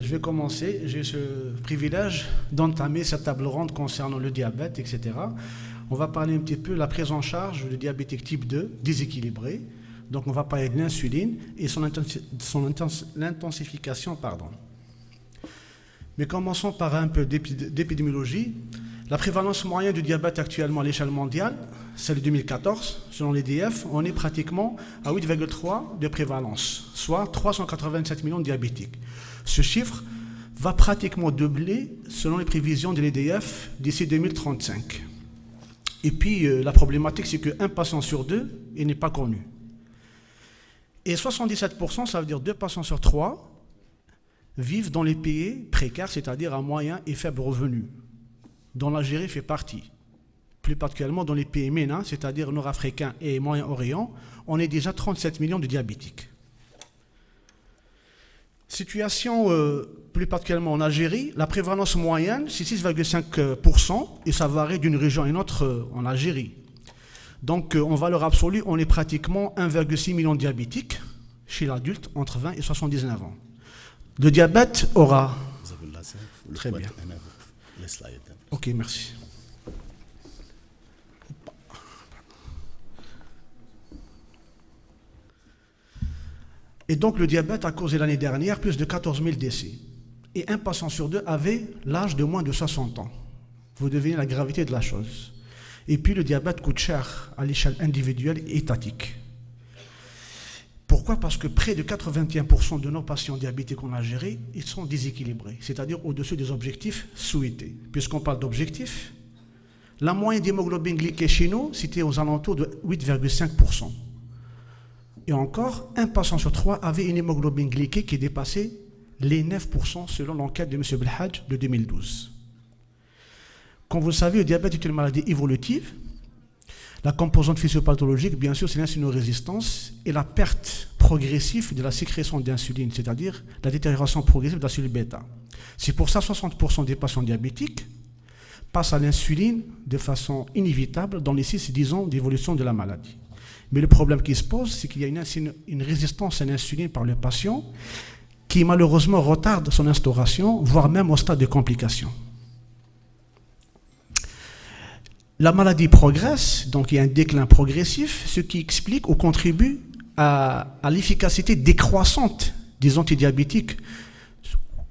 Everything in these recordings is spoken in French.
je vais commencer. J'ai ce privilège d'entamer cette table ronde concernant le diabète, etc. On va parler un petit peu de la prise en charge du diabétique type 2 déséquilibré. Donc on va parler de l'insuline et l'intensification. Mais commençons par un peu d'épidémiologie. La prévalence moyenne du diabète actuellement à l'échelle mondiale, c'est le 2014. Selon l'EDF, on est pratiquement à 8,3 de prévalence, soit 387 millions de diabétiques. Ce chiffre va pratiquement doubler selon les prévisions de l'EDF d'ici 2035. Et puis la problématique, c'est qu'un patient sur deux, il n'est pas connu. Et 77%, ça veut dire 2 patients sur 3, vivent dans les pays précaires, c'est-à-dire à moyen et faible revenu, dont l'Algérie fait partie. Plus particulièrement dans les pays MENA, c'est-à-dire nord-africains et Moyen-Orient, on est déjà 37 millions de diabétiques. Situation plus particulièrement en Algérie, la prévalence moyenne, c'est 6,5% et ça varie d'une région à une autre en Algérie. Donc en valeur absolue, on est pratiquement 1,6 million de diabétiques chez l'adulte entre 20 et 79 ans. Le diabète aura... Très bien. Ok, merci. Et donc le diabète a causé l'année dernière plus de 14 000 décès. Et un patient sur deux avait l'âge de moins de 60 ans. Vous devinez la gravité de la chose. Et puis le diabète coûte cher à l'échelle individuelle et étatique. Pourquoi? Parce que près de 81% de nos patients diabétiques en Algérie, ils sont déséquilibrés, c'est-à-dire au-dessus des objectifs souhaités. Puisqu'on parle d'objectifs, la moyenne d'hémoglobine glyquée chez nous, c'était aux alentours de 8,5%. Et encore, un patient sur 3 avait une hémoglobine glyquée qui dépassait les 9% selon l'enquête de M. Belhadj de 2012. Comme vous le savez, le diabète est une maladie évolutive. La composante physiopathologique, bien sûr, c'est l'insulinorésistance et la perte progressive de la sécrétion d'insuline, c'est-à-dire la détérioration progressive de la cellule bêta. C'est pour ça que 60% des patients diabétiques passent à l'insuline de façon inévitable dans les 6-10 ans d'évolution de la maladie. Mais le problème qui se pose, c'est qu'il y a une résistance à l'insuline par le patient qui malheureusement retarde son instauration, voire même au stade de complication. La maladie progresse, donc il y a un déclin progressif, ce qui explique ou contribue à l'efficacité décroissante des antidiabétiques.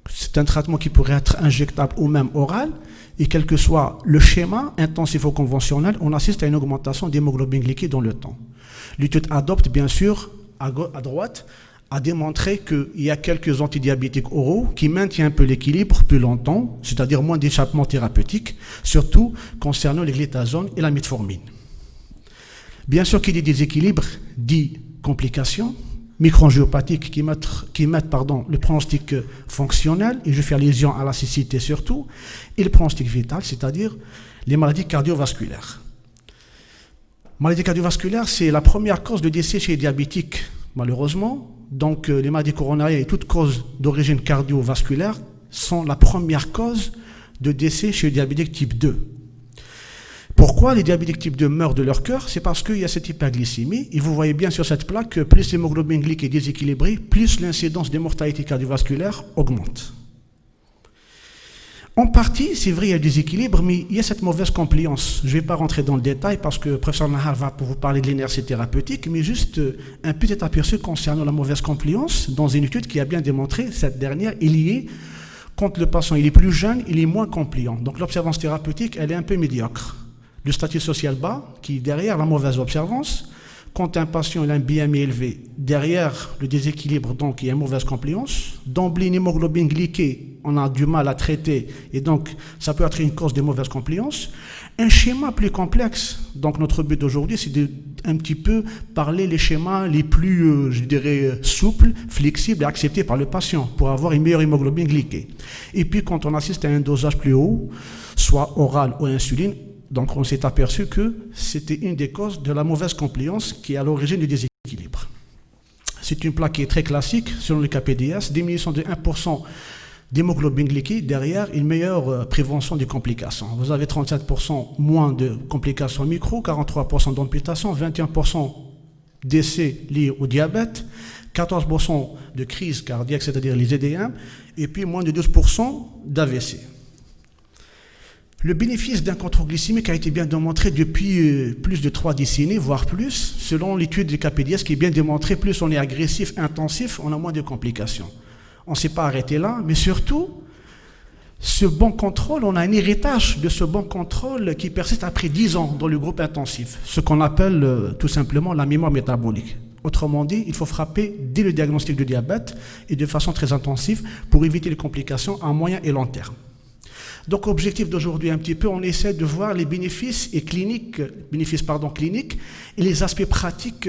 C'est un traitement qui pourrait être injectable ou même oral, et quel que soit le schéma intensif ou conventionnel, on assiste à une augmentation d'hémoglobine glyquée dans le temps. L'étude adopte, bien sûr, à droite, a démontré qu'il y a quelques antidiabétiques oraux qui maintiennent un peu l'équilibre plus longtemps, c'est-à-dire moins d'échappement thérapeutique, surtout concernant les glitazones et la metformine. Bien sûr qu'il y a des déséquilibres, dit complications, microangiopathiques qui mettent le pronostic fonctionnel, et je fais allusion à la cécité surtout, et le pronostic vital, c'est-à-dire les maladies cardiovasculaires. Maladie cardiovasculaire, c'est la première cause de décès chez les diabétiques, malheureusement. Donc, les maladies coronariennes et toutes causes d'origine cardiovasculaire sont la première cause de décès chez les diabétiques type 2. Pourquoi les diabétiques type 2 meurent de leur cœur? C'est parce qu'il y a cette hyperglycémie. Et vous voyez bien sur cette plaque que plus l'hémoglobine glyquée est déséquilibrée, plus l'incidence des mortalités cardiovasculaires augmente. En partie, c'est vrai, il y a des équilibres, mais il y a cette mauvaise compliance. Je ne vais pas rentrer dans le détail parce que le professeur Nahar va vous parler de l'inertie thérapeutique, mais juste un petit aperçu concernant la mauvaise compliance dans une étude qui a bien démontré cette dernière est liée quand le patient il est plus jeune, il est moins compliant. Donc l'observance thérapeutique, elle est un peu médiocre. Le statut social bas, qui est derrière la mauvaise observance, quand un patient il a un BMI élevé, derrière le déséquilibre, donc il y a une mauvaise compliance. D'emblée, une hémoglobine glyquée, on a du mal à traiter, et donc ça peut être une cause de mauvaise compliance. Un schéma plus complexe, donc notre but d'aujourd'hui, c'est de un petit peu parler les schémas les plus, je dirais, souples, flexibles et acceptés par le patient, pour avoir une meilleure hémoglobine glyquée. Et puis quand on assiste à un dosage plus haut, soit oral ou insuline, donc on s'est aperçu que c'était une des causes de la mauvaise compliance qui est à l'origine du déséquilibre. C'est une plaque qui est très classique, selon le KPDS, diminution de 1% d'hémoglobine glyquée, derrière une meilleure prévention des complications. Vous avez 37% moins de complications micro, 43% d'amputation, 21% décès liés au diabète, 14% de crise cardiaque, c'est-à-dire les EDM, et puis moins de 12% d'AVC. Le bénéfice d'un contrôle glycémique a été bien démontré depuis plus de 3 décennies, voire plus, selon l'étude du KPDS qui est bien démontré, plus on est agressif, intensif, on a moins de complications. On ne s'est pas arrêté là, mais surtout, ce bon contrôle, on a un héritage de ce bon contrôle qui persiste après 10 ans dans le groupe intensif, ce qu'on appelle tout simplement la mémoire métabolique. Autrement dit, il faut frapper dès le diagnostic de diabète et de façon très intensive pour éviter les complications à moyen et long terme. Donc, objectif d'aujourd'hui, un petit peu, on essaie de voir les bénéfices cliniques et les aspects pratiques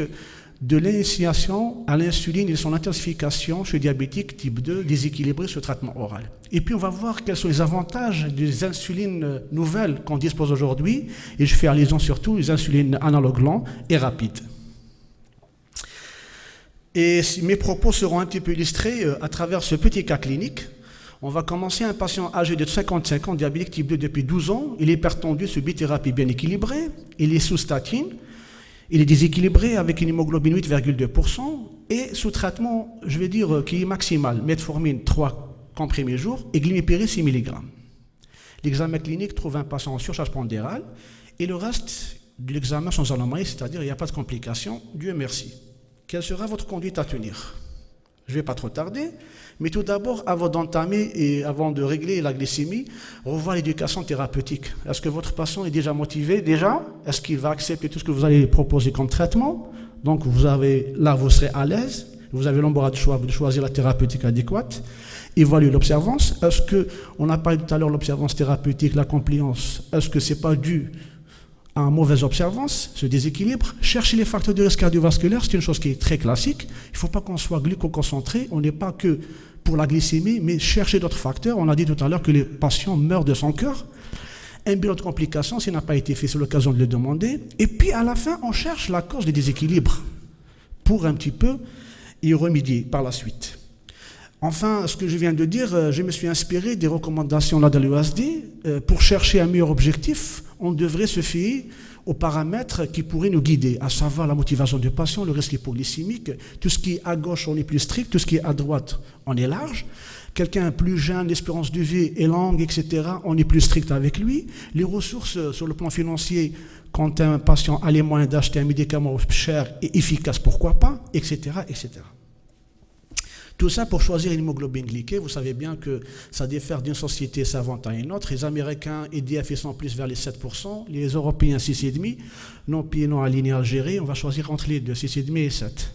de l'initiation à l'insuline et de son intensification chez diabétique type 2 déséquilibré sur traitement oral. Et puis, on va voir quels sont les avantages des insulines nouvelles qu'on dispose aujourd'hui, et je fais allusion surtout aux insulines analogues lents et rapides. Et mes propos seront un petit peu illustrés à travers ce petit cas clinique. On va commencer un patient âgé de 55 ans, diabétique type 2 depuis 12 ans. Il est hypertendu sous bithérapie bien équilibrée. Il est sous statine. Il est déséquilibré avec une hémoglobine 8,2% et sous traitement, je vais dire, qui est maximal. Metformine 3 comprimés jour et glimepiride 6 mg. L'examen clinique trouve un patient en surcharge pondérale et le reste de l'examen sans anomalie, c'est-à-dire il n'y a pas de complications. Dieu merci. Quelle sera votre conduite à tenir? Je ne vais pas trop tarder, mais tout d'abord, avant d'entamer et avant de régler la glycémie, revoir l'éducation thérapeutique. Est-ce que votre patient est déjà motivé déjà? Est-ce qu'il va accepter tout ce que vous allez proposer comme traitement? Donc vous serez à l'aise, vous avez l'embarras du choix de choisir la thérapeutique adéquate. Évaluer l'observance. Est-ce que, on a parlé tout à l'heure de l'observance thérapeutique, la compliance, est-ce que ce n'est pas dû à une mauvaise observance, ce déséquilibre? Chercher les facteurs de risque cardiovasculaire, c'est une chose qui est très classique. Il ne faut pas qu'on soit glucoconcentré, on n'est pas que pour la glycémie, mais chercher d'autres facteurs. On a dit tout à l'heure que les patients meurent de son cœur. Un bilan de complications, s'il n'a pas été fait, c'est l'occasion de le demander. Et puis à la fin, on cherche la cause des déséquilibres pour un petit peu y remédier par la suite. Enfin, ce que je viens de dire, je me suis inspiré des recommandations de l'UASD. Pour chercher un meilleur objectif, on devrait se fier aux paramètres qui pourraient nous guider, à savoir la motivation du patient, le risque hypoglycémique. Tout ce qui est à gauche, on est plus strict, tout ce qui est à droite, on est large. Quelqu'un plus jeune, l'espérance de vie est longue, etc., on est plus strict avec lui. Les ressources sur le plan financier, quand un patient a les moyens d'acheter un médicament cher et efficace, pourquoi pas, etc., etc. Tout ça pour choisir une hémoglobine glyquée. Vous savez bien que ça diffère d'une société savante à une autre. Les Américains, EDF, ils sont plus vers les 7%. Les Européens, 6,5%. Non pieds, non alignés Algérie. On va choisir entre les deux, 6,5 et 7.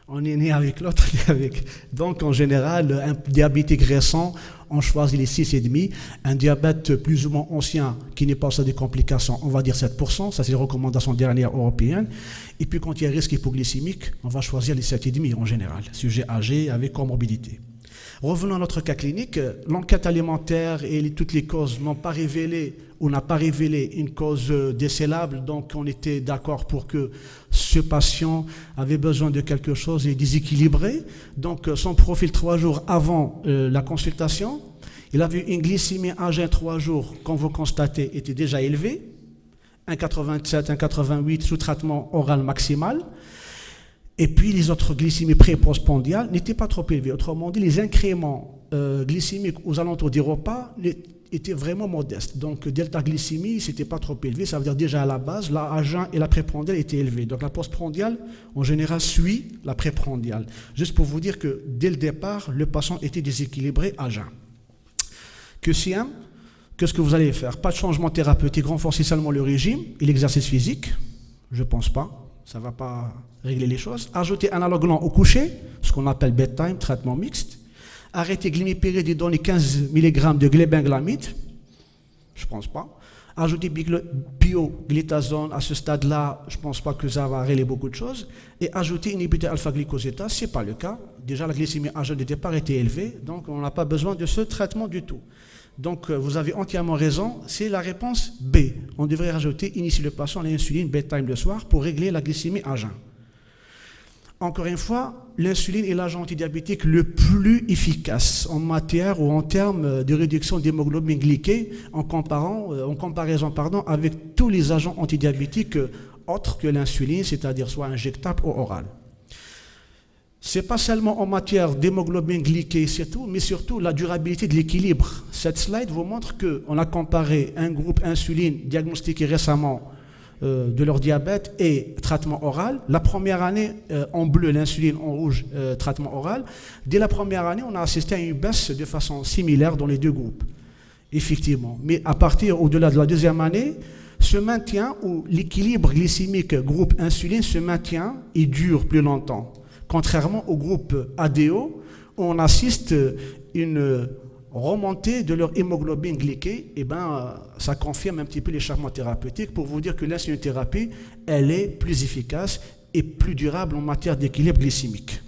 On est né avec l'autre, on est avec. Donc, en général, un diabétique récent, on choisit les 6,5. Un diabète plus ou moins ancien qui n'est pas ça des complications, on va dire 7%. Ça, c'est les recommandations dernières européennes. Et puis, quand il y a un risque hypoglycémique, on va choisir les 7,5 en général. Sujet âgé avec comorbidité. Revenons à notre cas clinique. L'enquête alimentaire et toutes les causes n'ont pas révélé ou n'a pas révélé une cause décélable. Donc, on était d'accord pour que ce patient avait besoin de quelque chose et déséquilibré. Donc, son profil 3 jours avant la consultation, il avait une glycémie à jeun 3 jours, comme vous constatez, était déjà élevée. 1,87, 1,88 sous traitement oral maximal. Et puis, les autres glycémies pré- et postprandiales n'étaient pas trop élevées. Autrement dit, les incréments glycémiques aux alentours des repas étaient vraiment modestes. Donc, delta glycémie, ce n'était pas trop élevé. Ça veut dire déjà à la base, la à jeun et la préprandiale étaient élevées. Donc, la postprandiale, en général, suit la préprandiale. Juste pour vous dire que, dès le départ, le patient était déséquilibré à jeun. Qu'est-ce que vous allez faire? Pas de changement thérapeutique, renforcer seulement le régime et l'exercice physique? Je ne pense pas. Ça ne va pas régler les choses. Ajouter un analogue lent au coucher, ce qu'on appelle bedtime, traitement mixte. Arrêter glimepiride et donner 15 mg de glébenglamide. Je ne pense pas. Ajouter bioglitazone à ce stade-là, je ne pense pas que ça va régler beaucoup de choses. Et ajouter inhibiteur alpha-glycosétase, ce n'est pas le cas. Déjà, la glycémie à jeun de départ était élevée, donc on n'a pas besoin de ce traitement du tout. Donc, vous avez entièrement raison, c'est la réponse B. On devrait rajouter, initier le patient à l'insuline bedtime le soir pour régler la glycémie à jeun. Encore une fois, l'insuline est l'agent antidiabétique le plus efficace en matière ou en termes de réduction d'hémoglobine glyquée en comparaison avec tous les agents antidiabétiques autre que l'insuline, c'est-à-dire soit injectable ou orale. Ce n'est pas seulement en matière d'hémoglobine glyquée, mais surtout la durabilité de l'équilibre. Cette slide vous montre qu'on a comparé un groupe insuline diagnostiqué récemment de leur diabète et traitement oral. La première année, en bleu, l'insuline, en rouge, traitement oral. Dès la première année, on a assisté à une baisse de façon similaire dans les deux groupes, effectivement. Mais à partir, au-delà de la deuxième année, se maintient, ou l'équilibre glycémique groupe insuline se maintient et dure plus longtemps. Contrairement au groupe ADO, où on assiste une remontée de leur hémoglobine glyquée, et ça confirme un petit peu l'échappement thérapeutique pour vous dire que l'insulinothérapie, elle est plus efficace et plus durable en matière d'équilibre glycémique.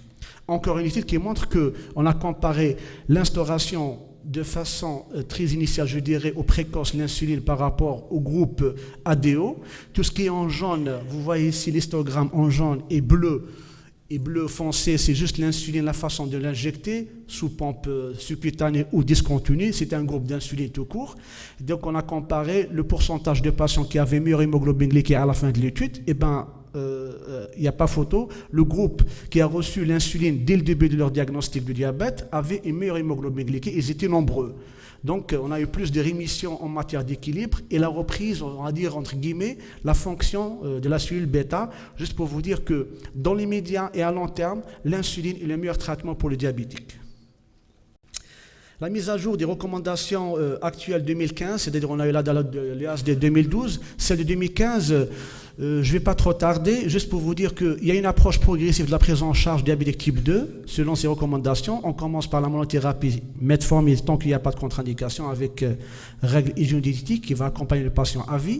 Encore une étude qui montre qu'on a comparé l'instauration de façon très initiale, je dirais, au précoce, l'insuline par rapport au groupe ADO. Tout ce qui est en jaune, vous voyez ici l'histogramme en jaune et bleu foncé, c'est juste l'insuline, la façon de l'injecter, sous pompe subcutanée ou discontinue. C'est un groupe d'insuline tout court. Donc on a comparé le pourcentage de patients qui avaient meilleure hémoglobine glyquée à la fin de l'étude. Il n'y a pas photo. Le groupe qui a reçu l'insuline dès le début de leur diagnostic de diabète avait une meilleure hémoglobine glyquée. Ils étaient nombreux. Donc, on a eu plus de rémission en matière d'équilibre et la reprise, on va dire, entre guillemets, la fonction de la cellule bêta, juste pour vous dire que dans l'immédiat et à long terme, l'insuline est le meilleur traitement pour le diabétique. La mise à jour des recommandations actuelles 2015, c'est-à-dire on a eu la date de l'EASD 2012, celle de 2015, je ne vais pas trop tarder, juste pour vous dire qu'il y a une approche progressive de la prise en charge diabétique type 2, selon ces recommandations. On commence par la monothérapie metformine tant qu'il n'y a pas de contre-indication avec règle hygiéno-diététique qui va accompagner le patient à vie.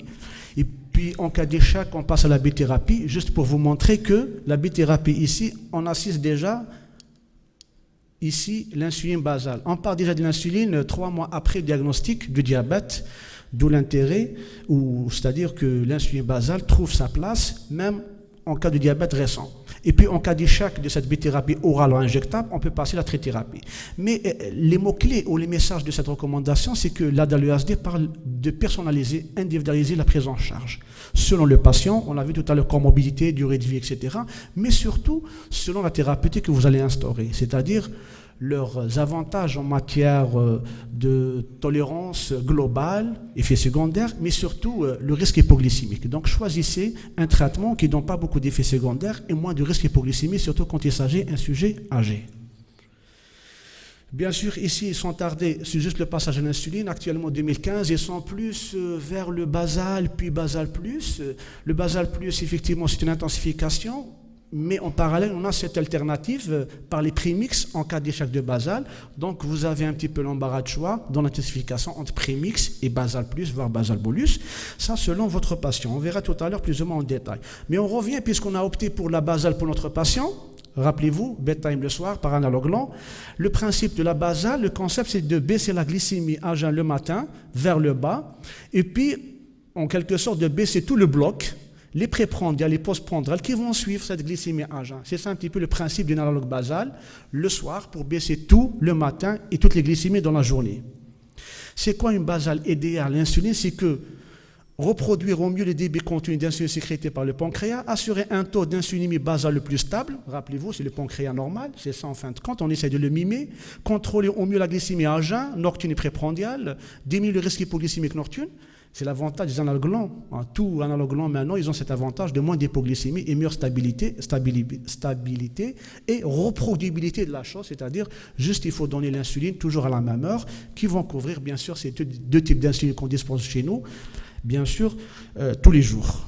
Et puis en cas d'échec, on passe à la bithérapie, juste pour vous montrer que la bithérapie ici, on assiste déjà. Ici, l'insuline basale. On parle déjà de l'insuline 3 mois après le diagnostic du diabète, d'où l'intérêt, c'est-à-dire que l'insuline basale trouve sa place même en cas de diabète récent. Et puis, en cas d'échec de cette bithérapie orale ou injectable, on peut passer à la trithérapie. Mais les mots-clés ou les messages de cette recommandation, c'est que l'ADA-l'EASD parle de personnaliser, individualiser la prise en charge. Selon le patient, on a vu tout à l'heure comorbidité, durée de vie, etc. Mais surtout, selon la thérapeutique que vous allez instaurer, c'est-à-dire leurs avantages en matière de tolérance globale, effets secondaires, mais surtout le risque hypoglycémique. Donc choisissez un traitement qui ne donne pas beaucoup d'effets secondaires et moins de risque hypoglycémique, surtout quand il s'agit d'un sujet âgé. Bien sûr, ici, ils sont tardés, c'est juste le passage à l'insuline. Actuellement, 2015, ils sont plus vers le basal, puis basal plus. Le basal plus, effectivement, c'est une intensification. Mais en parallèle, on a cette alternative par les prémix en cas d'échec de basal. Donc, vous avez un petit peu l'embarras de choix dans l'intensification entre prémix et basal plus, voire basal bolus. Ça, selon votre patient. On verra tout à l'heure plus ou moins en détail. Mais on revient, puisqu'on a opté pour la basale pour notre patient. Rappelez-vous, bedtime le soir, par analogue lent. Le principe de la basale, le concept, c'est de baisser la glycémie à jeun le matin vers le bas. Et puis, en quelque sorte, de baisser tout le bloc. Les préprandiales, les postprandiales qui vont suivre cette glycémie à jeun. C'est ça un petit peu le principe d'une analogue basale, le soir, pour baisser tout le matin et toutes les glycémies dans la journée. C'est quoi une basale aidée à l'insuline? C'est que reproduire au mieux les débits contenus d'insuline sécrétés par le pancréas, assurer un taux d'insulinémie basale le plus stable, rappelez-vous, c'est le pancréas normal, c'est ça en fin de compte, on essaie de le mimer, contrôler au mieux la glycémie à jeun, nocturne et préprandiale, diminuer le risque hypoglycémique nocturne. C'est l'avantage des analogues lents. Tous analogues lents, maintenant, ils ont cet avantage de moins d'hypoglycémie et meilleure stabilité et reproductibilité de la chose, c'est-à-dire juste il faut donner l'insuline toujours à la même heure, qui vont couvrir, bien sûr, ces deux types d'insuline qu'on dispose chez nous, bien sûr, tous les jours.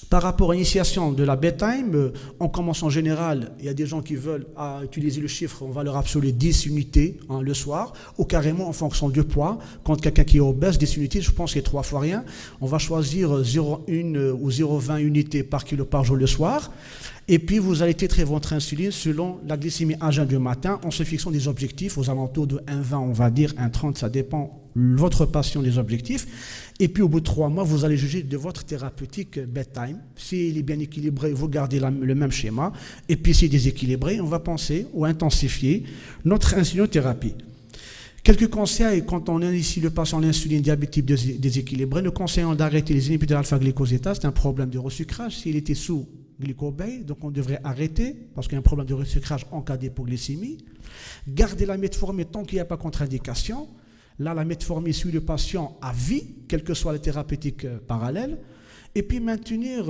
Par rapport à l'initiation de la bedtime, on commence en général, il y a des gens qui veulent utiliser le chiffre en valeur absolue 10 unités le soir, ou carrément en fonction du poids. Quand quelqu'un qui est obèse, 10 unités, je pense qu'il y a 3 fois rien. On va choisir 0,1 ou 0,20 unités par kilo par jour le soir. Et puis, vous allez titrer votre insuline selon la glycémie à jeun du matin en se fixant des objectifs aux alentours de 1,20, on va dire 1,30, ça dépend votre patient des objectifs. Et puis, au bout de 3 mois, vous allez juger de votre thérapeutique bedtime. S'il est bien équilibré, vous gardez le même schéma. Et puis, s'il est déséquilibré, on va penser ou intensifier notre insulinothérapie. Quelques conseils quand on initie le patient à l'insuline diabétique déséquilibrée. Nous conseillons d'arrêter les inhibiteurs alpha-glycosida. C'est un problème de resucrage. S'il était sous glycobay, donc on devrait arrêter parce qu'il y a un problème de resucrage en cas d'hypoglycémie. Garder la metformine tant qu'il n'y a pas contre-indication. Là, la metformine suit le patient à vie, quelles que soient les thérapeutiques parallèles. Et puis maintenir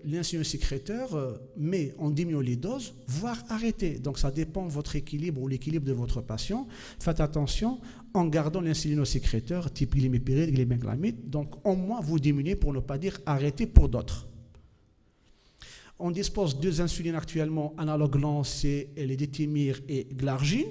l'insuline sécréteur, mais en diminuant les doses, voire arrêter. Donc ça dépend de votre équilibre ou l'équilibre de votre patient. Faites attention en gardant l'insulinosécréteur type glimépiride, glibenclamide. Donc au moins vous diminuez pour ne pas dire arrêter pour d'autres. On dispose de 2 insulines actuellement, analogues lents, c'est les Détimir et Glargine.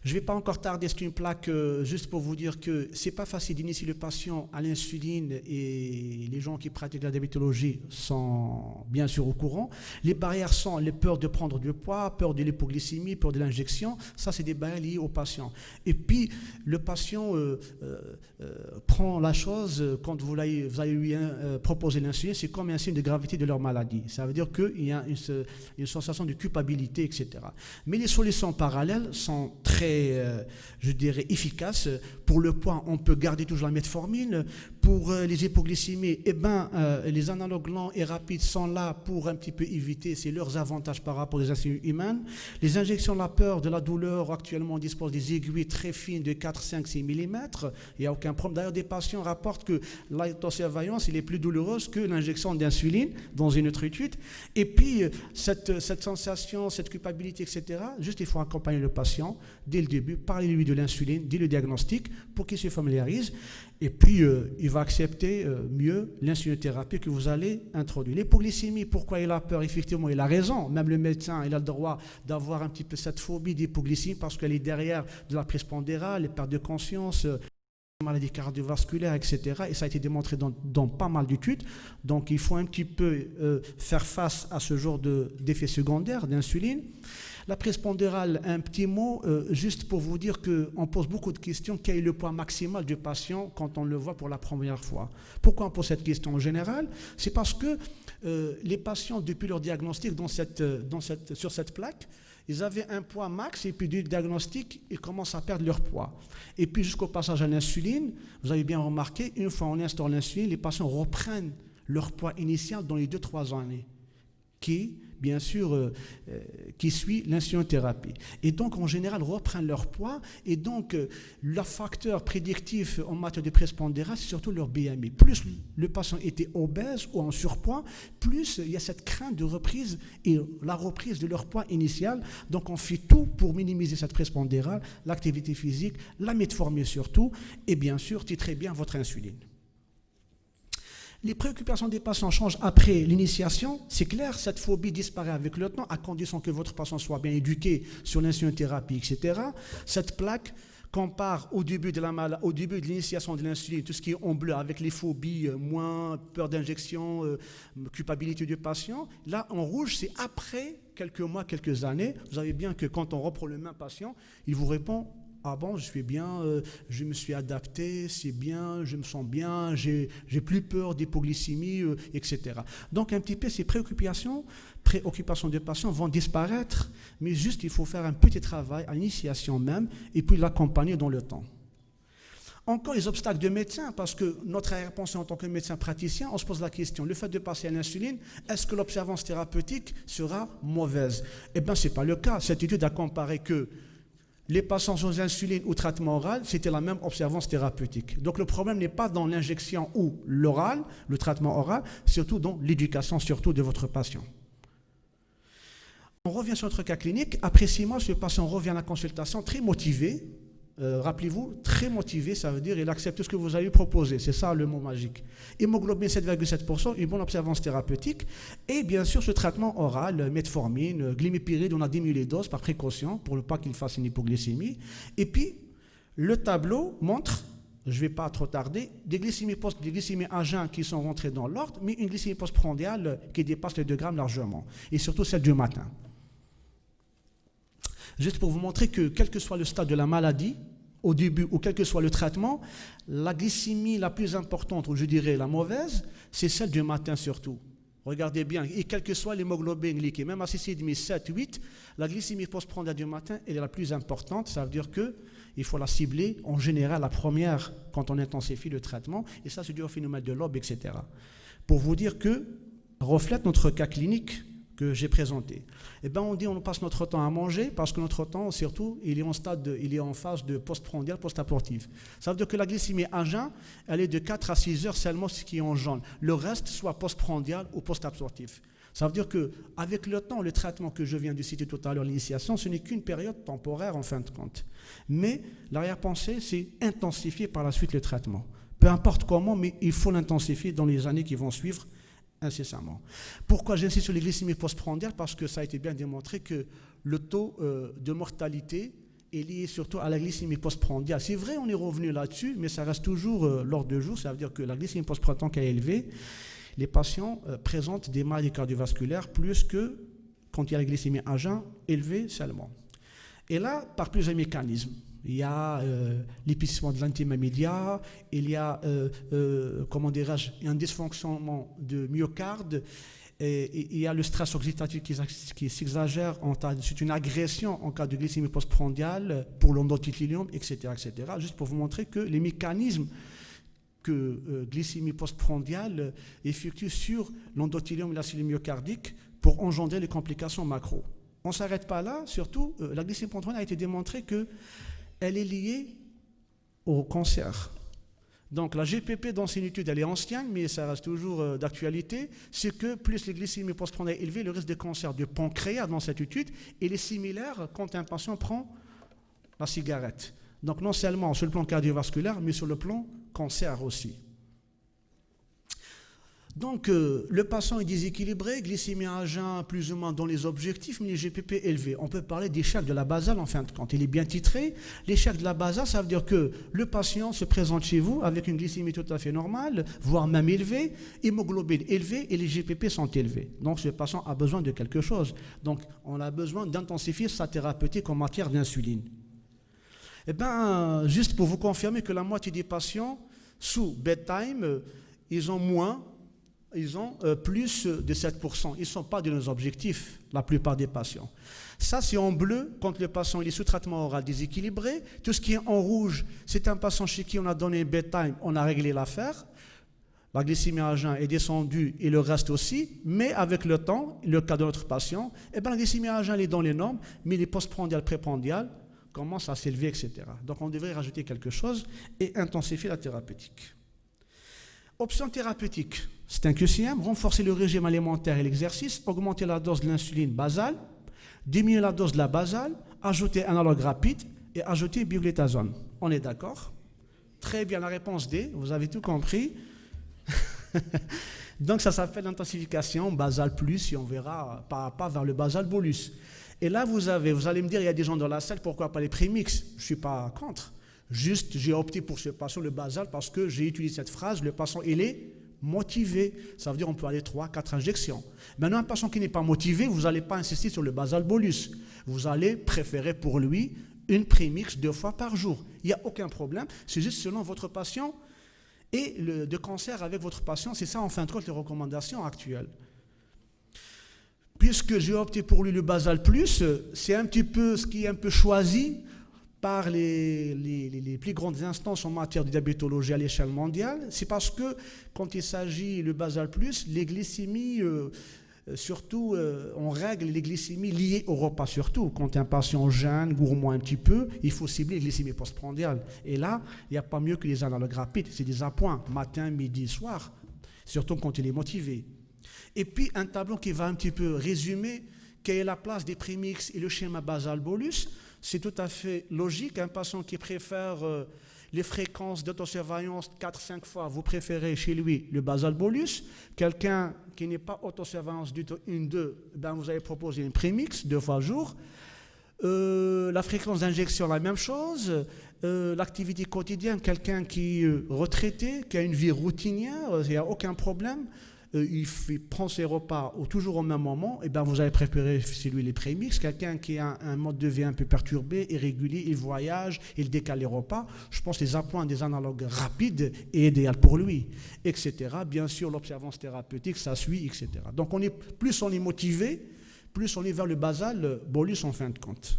Je ne vais pas encore tarder sur une plaque juste pour vous dire que ce n'est pas facile d'initier le patient à l'insuline et les gens qui pratiquent la diabétologie sont bien sûr au courant. Les barrières sont les peurs de prendre du poids, peur de l'hypoglycémie, peur de l'injection. Ça, c'est des barrières liées au patient. Et puis, le patient prend la chose quand vous allez lui proposer l'insuline, c'est comme un signe de gravité de leur maladie. Ça veut dire qu'il y a une sensation de culpabilité, etc. Mais les solutions parallèles sont très je dirais, efficace. Pour le poids, on peut garder toujours la metformine. Pour les hypoglycémies, les analogues lents et rapides sont là pour un petit peu éviter, c'est leurs avantages par rapport aux insulines humaines. Les injections de la peur, de la douleur, actuellement on dispose des aiguilles très fines de 4, 5, 6 mm. Il n'y a aucun problème. D'ailleurs, des patients rapportent que l'autosurveillance est plus douloureuse que l'injection d'insuline dans une autre étude. Et puis, cette sensation, cette culpabilité, etc., juste il faut accompagner le patient dès le début, parler-lui de l'insuline, dès le diagnostic, pour qu'il se familiarise. Et puis, il va accepter mieux l'insulinothérapie que vous allez introduire. L'hypoglycémie, pourquoi il a peur? Effectivement, il a raison. Même le médecin, il a le droit d'avoir un petit peu cette phobie d'hypoglycémie parce qu'elle est derrière de la prise pondérale, les pertes de conscience, maladies cardiovasculaires, etc. Et ça a été démontré dans pas mal d'études. Donc, il faut un petit peu faire face à ce genre d'effets secondaires d'insuline. La prise pondérale, un petit mot, juste pour vous dire qu'on pose beaucoup de questions. Quel est le poids maximal du patient quand on le voit pour la première fois? Pourquoi on pose cette question en général? C'est parce que les patients, depuis leur diagnostic sur cette plaque, ils avaient un poids max et puis du diagnostic, ils commencent à perdre leur poids. Et puis jusqu'au passage à l'insuline, vous avez bien remarqué, une fois on instaure l'insuline, les patients reprennent leur poids initial dans les 2-3 années, qui bien sûr, qui suit l'insulinothérapie. Et donc, en général, reprennent leur poids. Et donc, le facteur prédictif en matière de prise pondérale, c'est surtout leur BMI. Plus le patient était obèse ou en surpoids, plus il y a cette crainte de reprise et la reprise de leur poids initial. Donc, on fait tout pour minimiser cette prise pondérale, l'activité physique, la metformine surtout, et bien sûr, titrer bien votre insuline. Les préoccupations des patients changent après l'initiation. C'est clair, cette phobie disparaît avec le temps, à condition que votre patient soit bien éduqué sur l'insulinothérapie, etc. Cette plaque compare au début de l'initiation de l'insuline, tout ce qui est en bleu, avec les phobies, moins peur d'injection, culpabilité du patient. Là, en rouge, c'est après quelques mois, quelques années. Vous savez bien que quand on reprend le même patient, il vous répond: ah bon, je suis bien, je me suis adapté, c'est bien, je me sens bien, j'ai plus peur d'hypoglycémie, etc. Donc un petit peu ces préoccupations des patients vont disparaître, mais juste il faut faire un petit travail à l'initiation même et puis l'accompagner dans le temps. Encore les obstacles de médecin, parce que notre réponse en tant que médecin praticien, on se pose la question, le fait de passer à l'insuline, est-ce que l'observance thérapeutique sera mauvaise? Eh bien, ce n'est pas le cas. Cette étude a comparé que les patients sans insuline ou traitement oral, c'était la même observance thérapeutique. Donc le problème n'est pas dans l'injection ou l'oral, le traitement oral, surtout dans l'éducation surtout de votre patient. On revient sur notre cas clinique. Après 6 mois, ce patient revient à la consultation très motivé. Rappelez-vous, très motivé, ça veut dire qu'il accepte tout ce que vous allez lui proposer. C'est ça le mot magique. Hémoglobine 7,7%, une bonne observance thérapeutique. Et bien sûr, ce traitement oral, metformine, glimépiride, on a diminué les doses par précaution pour ne pas qu'il fasse une hypoglycémie. Et puis, le tableau montre, je ne vais pas trop tarder, des glycémies à jeun qui sont rentrées dans l'ordre, mais une glycémie postprandiale qui dépasse les 2 grammes largement. Et surtout celle du matin. Juste pour vous montrer que, quel que soit le stade de la maladie, au début, ou quel que soit le traitement, la glycémie la plus importante, ou je dirais la mauvaise, c'est celle du matin surtout. Regardez bien, et quel que soit l'hémoglobine glycée, même à 6,5, 7, 8, la glycémie postprandiale du matin, elle est la plus importante. Ça veut dire qu'il il faut la cibler, en général, la première, quand on intensifie le traitement, et ça, c'est dû au phénomène de Loeb, etc. Pour vous dire que reflète notre cas clinique que j'ai présenté. Eh bien, on dit on passe notre temps à manger parce que notre temps, surtout, il est en phase de postprandial, post-abortif. Ça veut dire que la glycémie à jeun, elle est de 4 à 6 heures seulement, ce qui est en jaune. Le reste, soit postprandial ou post-absorptif. Ça veut dire qu'avec le temps, le traitement que je viens de citer tout à l'heure, l'initiation, ce n'est qu'une période temporaire en fin de compte. Mais l'arrière-pensée, c'est intensifier par la suite le traitement. Peu importe comment, mais il faut l'intensifier dans les années qui vont suivre incessamment. Pourquoi j'insiste sur les glycémies postprandiales? Parce que ça a été bien démontré que le taux de mortalité est lié surtout à la glycémie postprandiale. C'est vrai, on est revenu là-dessus, mais ça reste toujours l'ordre de jour. Ça veut dire que la glycémie postprandiale qui est élevée, les patients présentent des maladies cardiovasculaires plus que quand il y a la glycémie à jeun élevée seulement. Et là, par plusieurs mécanismes. Il y a l'épaississement de l'intima média, il y a, un dysfonctionnement de myocarde, et il y a le stress oxydatif qui s'exagère, c'est une agression en cas de glycémie postprandiale pour l'endothéliome, etc., etc. Juste pour vous montrer que les mécanismes que glycémie postprandiale effectue sur l'endothélium et la cellule myocardique pour engendrer les complications macro. On ne s'arrête pas là, surtout, la glycémie postprandiale a été démontré qu'elle est liée au cancer. Donc la GPP dans cette étude, elle est ancienne, mais ça reste toujours d'actualité, c'est que plus les glycémies postprandiales élevées, le risque de cancer du pancréas dans cette étude, il est similaire quand un patient prend la cigarette. Donc non seulement sur le plan cardiovasculaire, mais sur le plan cancer aussi. Donc le patient est déséquilibré, glycémie à jeun plus ou moins dans les objectifs, mais les GPP élevés. On peut parler d'échec de la basale en fin de compte. Il est bien titré. L'échec de la basale, ça veut dire que le patient se présente chez vous avec une glycémie tout à fait normale, voire même élevée, hémoglobine élevée et les GPP sont élevés. Donc ce patient a besoin de quelque chose. Donc on a besoin d'intensifier sa thérapeutique en matière d'insuline. Eh bien, juste pour vous confirmer que la moitié des patients sous bedtime, ils ont plus de 7%. Ils ne sont pas de nos objectifs, la plupart des patients. Ça, c'est en bleu, quand le patient il est sous traitement oral déséquilibré. Tout ce qui est en rouge, c'est un patient chez qui on a donné bedtime, on a réglé l'affaire. La glycémie à jeun est descendue et le reste aussi, mais avec le temps, le cas de notre patient, eh bien, la glycémie à jeun est dans les normes, mais les postprandiales, préprandiales commencent à s'élever, etc. Donc on devrait rajouter quelque chose et intensifier la thérapeutique. Option thérapeutique, c'est un QCM, renforcer le régime alimentaire et l'exercice, augmenter la dose de l'insuline basale, diminuer la dose de la basale, ajouter un analogue rapide et ajouter bioglutasone. On est d'accord? Très bien, la réponse D, vous avez tout compris. Donc ça s'appelle l'intensification basale plus, et on verra pas à pas vers le basal bolus. Et là vous allez me dire, il y a des gens dans la salle, pourquoi pas les prémix? Je ne suis pas contre. Juste, j'ai opté pour ce patient, le basal, parce que j'ai utilisé cette phrase, le patient, il est motivé. Ça veut dire qu'on peut aller 3-4 injections. Maintenant, un patient qui n'est pas motivé, vous n'allez pas insister sur le basal bolus. Vous allez préférer pour lui une prémix 2 fois par jour. Il n'y a aucun problème. C'est juste selon votre patient et de cancer avec votre patient. C'est ça, en fin de compte, les recommandations actuelles. Puisque j'ai opté pour lui le basal plus, c'est un petit peu ce qui est un peu choisi par les plus grandes instances en matière de diabétologie à l'échelle mondiale. C'est parce que quand il s'agit le basal plus, les glycémies, surtout, on règle les glycémies liées au repas surtout. Quand un patient jeûne, gourmand un petit peu, il faut cibler les glycémies postprandiales. Et là, il n'y a pas mieux que les analogues rapides. C'est des appoints, matin, midi, soir, surtout quand il est motivé. Et puis un tableau qui va un petit peu résumer quelle est la place des prémix et le schéma basal bolus. C'est tout à fait logique. Un patient qui préfère les fréquences d'autosurveillance 4-5 fois, vous préférez chez lui le basal bolus. Quelqu'un qui n'est pas autosurveillance du tout 1-2, ben vous allez proposer une prémix 2 fois jour. La fréquence d'injection, la même chose. L'activité quotidienne, quelqu'un qui est retraité, qui a une vie routinière, il n'y a aucun problème. Il prend ses repas toujours au même moment, et ben vous allez préférer chez lui les prémix. Quelqu'un qui a un mode de vie un peu perturbé, irrégulier, il voyage, il décale les repas. Je pense que les appoints des analogues rapides est idéal pour lui, etc. Bien sûr, l'observance thérapeutique, ça suit, etc. Donc plus on est motivé, plus on est vers le basal bolus en fin de compte.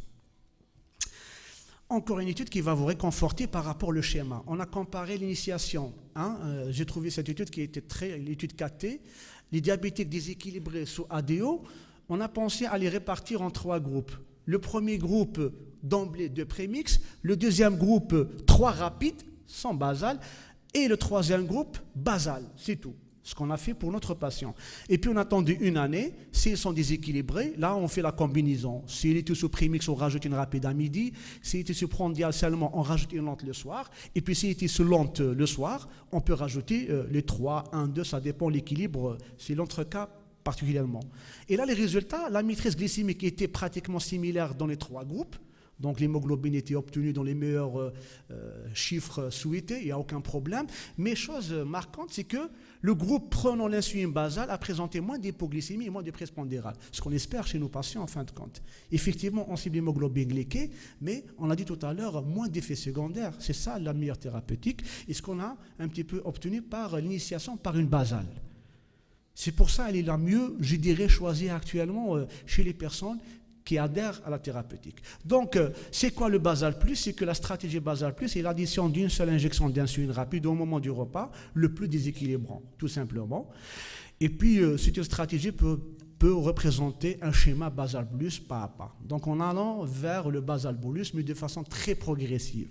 Encore une étude qui va vous réconforter par rapport au schéma. On a comparé l'initiation. J'ai trouvé cette étude qui était l'étude 4T. Les diabétiques déséquilibrés sous ADO, on a pensé à les répartir en 3 groupes. Le premier groupe d'emblée 2 prémix, le deuxième groupe 3 rapides, sans basal, et le troisième groupe basal, c'est tout. Ce qu'on a fait pour notre patient. Et puis on attendait 1 année, s'ils sont déséquilibrés, là on fait la combinaison. S'il était sous prémix, on rajoute une rapide à midi. S'il était sous prandial seulement, on rajoute une lente le soir. Et puis s'il était sous lente le soir, on peut rajouter les 3, 1, 2, ça dépend de l'équilibre, c'est l'autre cas particulièrement. Et là les résultats, la maîtrise glycémique était pratiquement similaire dans les 3 groupes. Donc l'hémoglobine était obtenue dans les meilleurs chiffres souhaités, il n'y a aucun problème. Mais chose marquante, c'est que le groupe prenant l'insuline basale a présenté moins d'hypoglycémie et moins de dépresse pondérale. Ce qu'on espère chez nos patients en fin de compte. Effectivement, on cible l'hémoglobine glyquée, mais on l'a dit tout à l'heure, moins d'effets secondaires. C'est ça la meilleure thérapeutique. Et ce qu'on a un petit peu obtenu par l'initiation par une basale. C'est pour ça qu'elle est la mieux, je dirais, choisie actuellement chez les personnes qui adhèrent à la thérapeutique. Donc, c'est quoi le basal plus? C'est que la stratégie basal plus, c'est l'addition d'une seule injection d'insuline rapide au moment du repas, le plus déséquilibrant, tout simplement. Et puis, cette stratégie peut représenter un schéma basal plus pas à pas. Donc, en allant vers le basal bolus, mais de façon très progressive.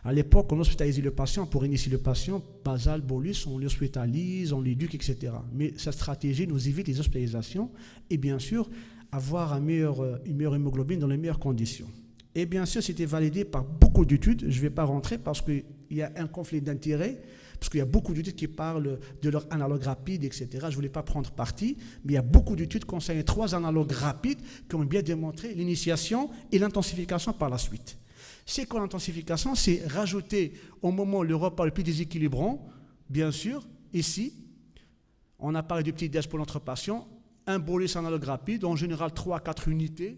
À l'époque, on hospitalisait le patient. Pour initier le patient, basal, bolus, on l'hospitalise, on l'éduque, etc. Mais cette stratégie nous évite les hospitalisations et bien sûr, avoir une meilleure hémoglobine dans les meilleures conditions. Et bien sûr, c'était validé par beaucoup d'études. Je ne vais pas rentrer parce qu'il y a un conflit d'intérêts, parce qu'il y a beaucoup d'études qui parlent de leur analogue rapide, etc. Je ne voulais pas prendre parti, mais il y a beaucoup d'études concernant 3 analogues rapides qui ont bien démontré l'initiation et l'intensification par la suite. C'est quoi l'intensification? C'est rajouter au moment le repas le plus déséquilibrant, bien sûr, ici, on a parlé du petit déj pour notre patient, un bolus analogue rapide, en général 3 à 4 unités.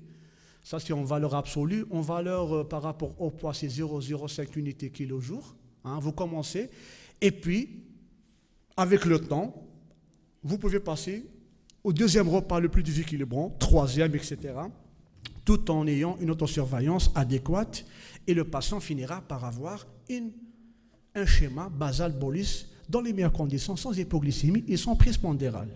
Ça, c'est en valeur absolue. En valeur par rapport au poids, c'est 0,05 unités kilo-jour. Vous commencez. Et puis, avec le temps, vous pouvez passer au deuxième repas le plus déséquilibrant, troisième, etc., tout en ayant une autosurveillance adéquate. Et le patient finira par avoir un schéma basal bolus dans les meilleures conditions, sans hypoglycémie et sans prise pondérale.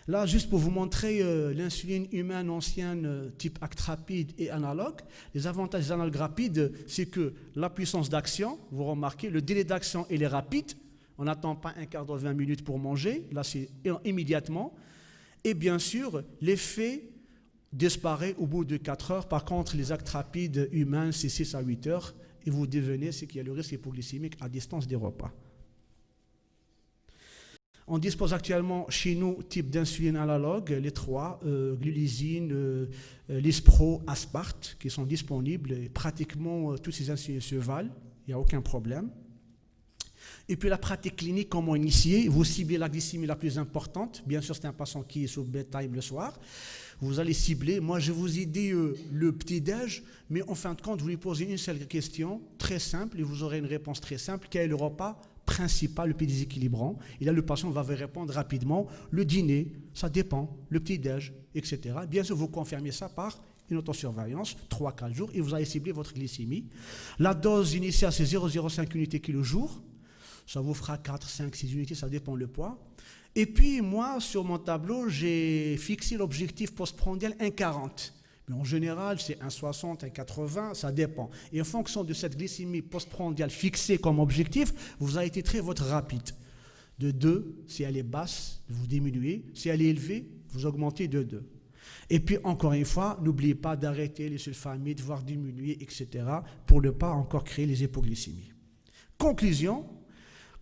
Là, juste pour vous montrer l'insuline humaine ancienne type acte rapide et analogue. Les avantages des analogues rapides, c'est que la puissance d'action, vous remarquez, le délai d'action, il est rapide. On n'attend pas un quart d'heure, 20 minutes pour manger. Là, c'est immédiatement. Et bien sûr, l'effet disparaît au bout de 4 heures. Par contre, les actes rapides humains, c'est 6 à 8 heures. Et vous devenez ce qui a le risque hypoglycémique à distance des repas. On dispose actuellement chez nous type d'insuline analogue, les 3, glulizine, Lispro, Aspart, qui sont disponibles. Et pratiquement toutes ces insulines se valent, il n'y a aucun problème. Et puis la pratique clinique, comment initier? Vous ciblez la glycémie la plus importante. Bien sûr, c'est un patient qui est sous bedtime le soir. Vous allez cibler. Moi, je vous ai dit le petit-déj, mais en fin de compte, vous lui posez une seule question, très simple, et vous aurez une réponse très simple. Quel est le repas principal, le plus déséquilibrant? Et là, le patient va vous répondre rapidement. Le dîner, ça dépend. Le petit-déj, etc. Bien sûr, vous confirmez ça par une autosurveillance, 3-4 jours, et vous allez cibler votre glycémie. La dose initiale, c'est 0,05 unités kilo-jour. Ça vous fera 4, 5, 6 unités, ça dépend le poids. Et puis, moi, sur mon tableau, j'ai fixé l'objectif postprandial 1,40. Mais en général, c'est 1,60, 1,80, ça dépend. Et en fonction de cette glycémie postprandiale fixée comme objectif, vous allez titrer votre rapide. De 2, si elle est basse, vous diminuez. Si elle est élevée, vous augmentez de 2. Et puis, encore une fois, n'oubliez pas d'arrêter les sulfamides, voire diminuer, etc., pour ne pas encore créer les hypoglycémies. Conclusion.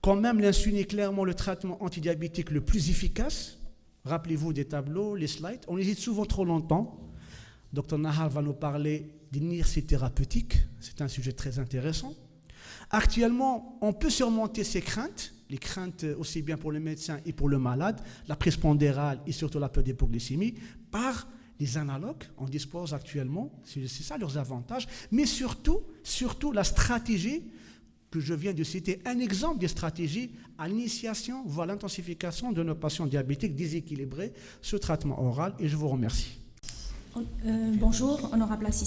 Quand même, l'insuline est clairement le traitement antidiabétique le plus efficace. Rappelez-vous des tableaux, les slides. On hésite souvent trop longtemps. Dr Nahar va nous parler d'inertie thérapeutique. C'est un sujet très intéressant. Actuellement, on peut surmonter ces craintes, les craintes aussi bien pour le médecin et pour le malade, la prise pondérale et surtout la peur d'hypoglycémie, par les analogues. On dispose actuellement, c'est ça leurs avantages, mais surtout la stratégie que je viens de citer, un exemple de stratégie à l'initiation, voire l'intensification de nos patients diabétiques déséquilibrés, ce traitement oral, et je vous remercie. Bonjour, honorable assistant.